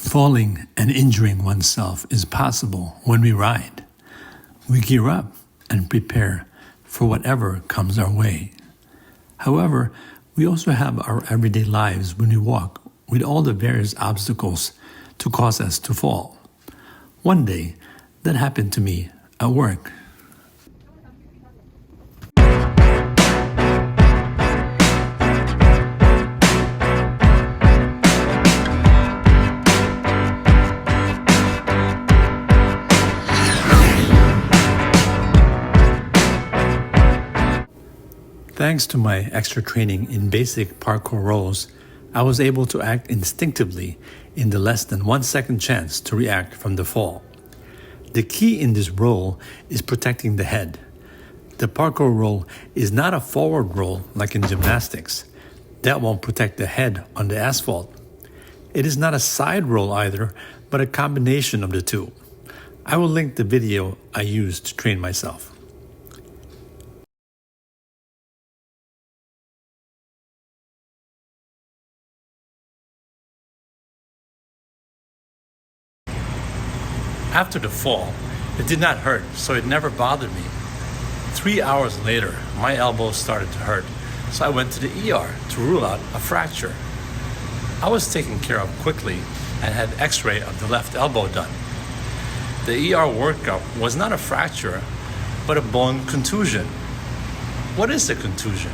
Falling and injuring oneself is possible when we ride. We gear up and prepare for whatever comes our way. However, we also have our everyday lives when we walk with all the various obstacles to cause us to fall. One day, that happened to me at work. Thanks to my extra training in basic parkour roles, I was able to act instinctively in the less than 1 second chance to react from the fall. The key in this roll is protecting the head. The parkour roll is not a forward roll like in gymnastics. That won't protect the head on the asphalt. It is not a side roll either, but a combination of the two. I will link the video I used to train myself. After the fall, it did not hurt, so it never bothered me. 3 hours later, my elbow started to hurt, so I went to the ER to rule out a fracture. I was taken care of quickly and had x-ray of the left elbow done. The ER workup was not a fracture, but a bone contusion. What is a contusion?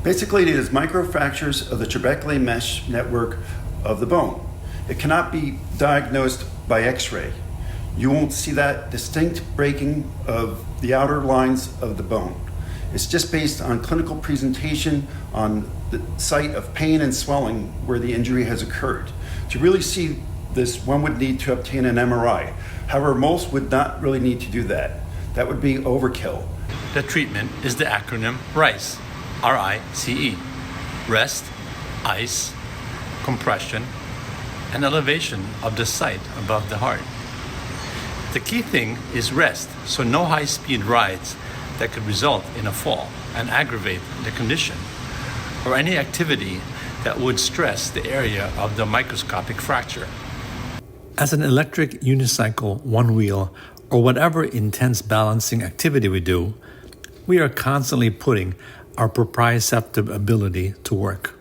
Basically, it is microfractures of the trabecular mesh network of the bone. It cannot be diagnosed by x-ray. You won't see that distinct breaking of the outer lines of the bone. It's just based on clinical presentation on the site of pain and swelling where the injury has occurred. To really see this, one would need to obtain an MRI. However, most would not really need to do that. That would be overkill. The treatment is the acronym RICE, R-I-C-E. Rest, ice, compression, and elevation of the site above the heart. The key thing is rest, so no high-speed rides that could result in a fall and aggravate the condition, or any activity that would stress the area of the microscopic fracture. As an electric unicycle, one wheel, or whatever intense balancing activity we do, we are constantly putting our proprioceptive ability to work.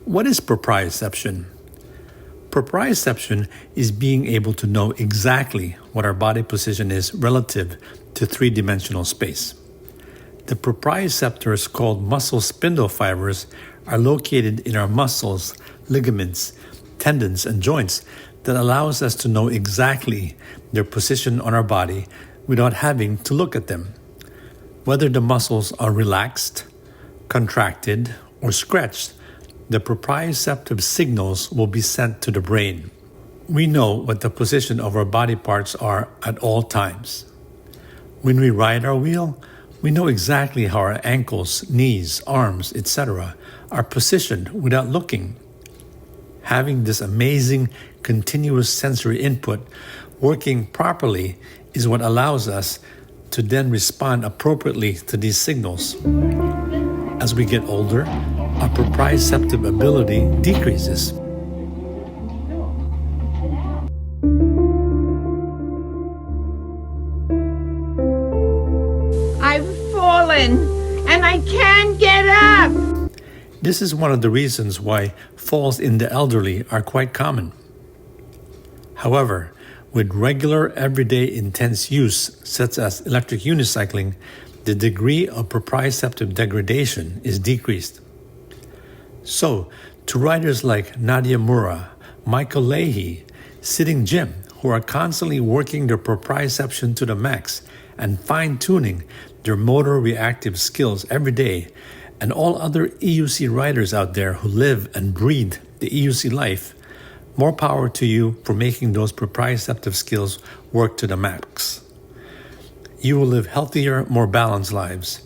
What is proprioception? Proprioception is being able to know exactly what our body position is relative to three-dimensional space. The proprioceptors, called muscle spindle fibers, are located in our muscles, ligaments, tendons, and joints that allows us to know exactly their position on our body without having to look at them. Whether the muscles are relaxed, contracted, or stretched, the proprioceptive signals will be sent to the brain. We know what the position of our body parts are at all times. When we ride our wheel, we know exactly how our ankles, knees, arms, etc. are positioned without looking. Having this amazing continuous sensory input working properly is what allows us to then respond appropriately to these signals. As we get older, our proprioceptive ability decreases. I've fallen and I can't get up. This is one of the reasons why falls in the elderly are quite common. However, with regular everyday intense use, such as electric unicycling, the degree of proprioceptive degradation is decreased. So, to riders like Nadia Mura, Michael Leahy, Sitting Jim, who are constantly working their proprioception to the max and fine-tuning their motor reactive skills every day, and all other EUC writers out there who live and breathe the EUC life, more power to you for making those proprioceptive skills work to the max. You will live healthier, more balanced lives.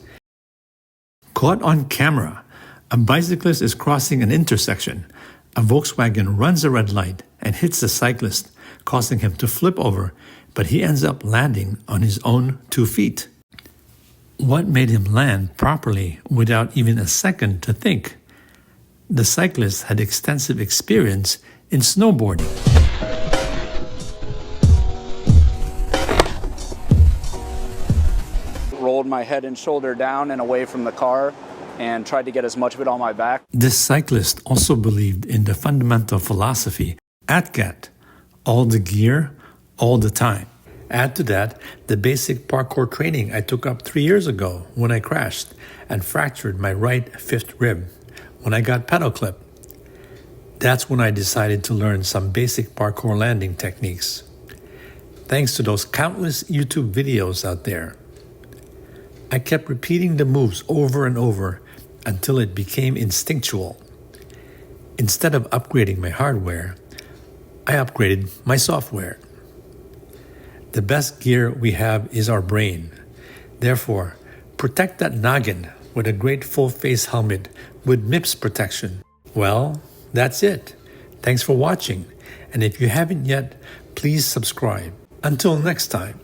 Caught on camera, a bicyclist is crossing an intersection. A Volkswagen runs a red light and hits the cyclist, causing him to flip over, but he ends up landing on his own 2 feet. What made him land properly without even a second to think? the cyclist had extensive experience in snowboarding. Rolled my head and shoulder down and away from the car and tried to get as much of it on my back. This cyclist also believed in the fundamental philosophy, ATGAT, all the gear, all the time. Add to that the basic parkour training I took up 3 years ago when I crashed and fractured my right fifth rib when I got pedal clipped. That's when I decided to learn some basic parkour landing techniques. Thanks to those countless YouTube videos out there. I kept repeating the moves over and over until it became instinctual. Instead of upgrading my hardware, I upgraded my software. The best gear we have is our brain. Therefore, protect that noggin with a great full-face helmet with MIPS protection. Well, that's it. Thanks for watching. And if you haven't yet, please subscribe. Until next time.